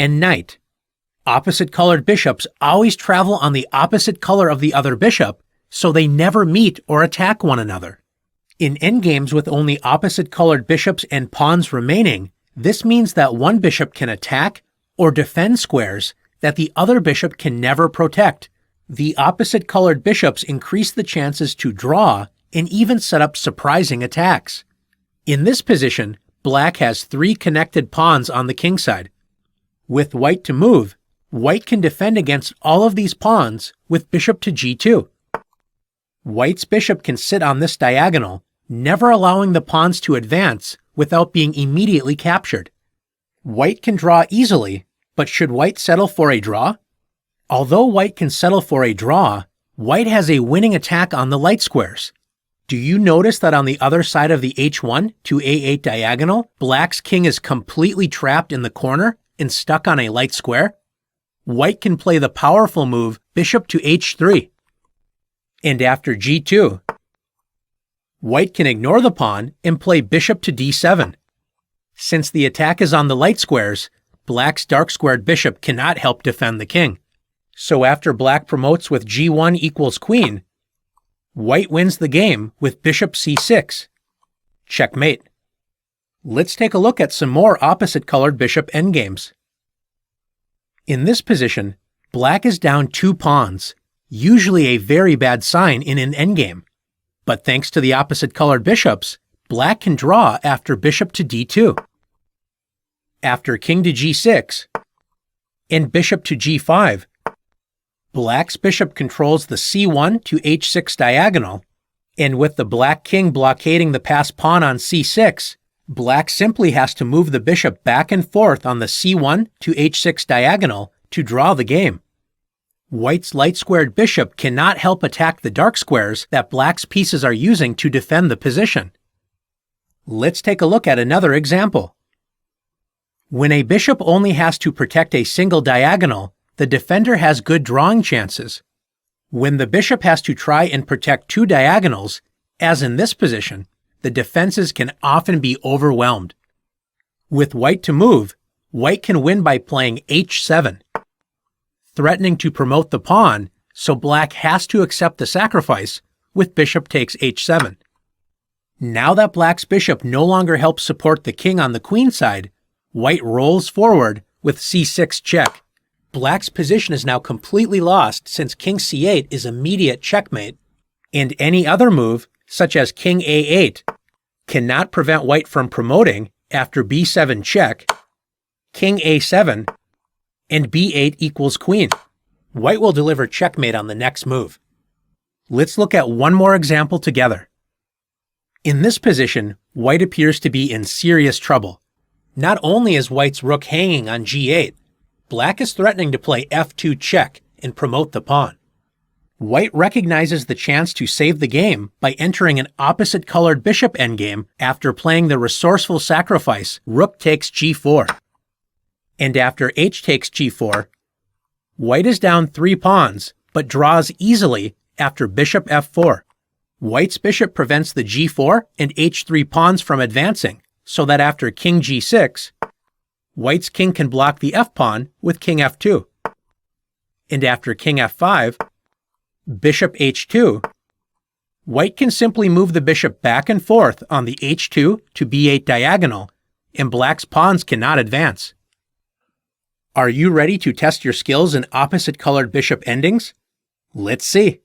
and knight. Opposite colored bishops always travel on the opposite color of the other bishop, so they never meet or attack one another. In endgames with only opposite colored bishops and pawns remaining, this means that one bishop can attack or defend squares that the other bishop can never protect. The opposite colored bishops increase the chances to draw and even set up surprising attacks. In this position, black has 3 connected pawns on the king side. With white to move, white can defend against all of these pawns with bishop to g2. White's bishop can sit on this diagonal, never allowing the pawns to advance without being immediately captured. White can draw easily, but should white settle for a draw? Although white can settle for a draw, white has a winning attack on the light squares. Do you notice that on the other side of the h1 to a8 diagonal, black's king is completely trapped in the corner and stuck on a light square? White can play the powerful move bishop to h3. And after g2, white can ignore the pawn and play bishop to d7. Since the attack is on the light squares, black's dark-squared bishop cannot help defend the king. So after black promotes with g1 equals queen, white wins the game with bishop c6. Checkmate. Let's take a look at some more opposite-colored bishop endgames. In this position, black is down 2 pawns, usually a very bad sign in an endgame. But thanks to the opposite-colored bishops, black can draw after bishop to d2. After king to g6 and bishop to g5, black's bishop controls the c1 to h6 diagonal, and with the black king blockading the passed pawn on c6, black simply has to move the bishop back and forth on the c1 to h6 diagonal to draw the game. White's light-squared bishop cannot help attack the dark squares that black's pieces are using to defend the position. Let's take a look at another example. When a bishop only has to protect a single diagonal, the defender has good drawing chances. When the bishop has to try and protect 2 diagonals, as in this position, the defenses can often be overwhelmed. With white to move, white can win by playing h7, threatening to promote the pawn, so black has to accept the sacrifice with bishop takes h7. Now that black's bishop no longer helps support the king on the queen side, white rolls forward with c6 check. Black's position is now completely lost since king c8 is immediate checkmate, and any other move, such as king a8, cannot prevent white from promoting after b7 check, king a7, and b8 equals queen. White will deliver checkmate on the next move. Let's look at one more example together. In this position, white appears to be in serious trouble. Not only is white's rook hanging on g8, black is threatening to play f2 check and promote the pawn. White recognizes the chance to save the game by entering an opposite-colored bishop endgame after playing the resourceful sacrifice rook takes g4. And after h takes g4, white is down 3 pawns, but draws easily after bishop f4. White's bishop prevents the g4 and h3 pawns from advancing, so that after king g6, white's king can block the f-pawn with king f2. And after king f5, bishop h2, white can simply move the bishop back and forth on the h2 to b8 diagonal, and black's pawns cannot advance. Are you ready to test your skills in opposite-colored bishop endings? Let's see.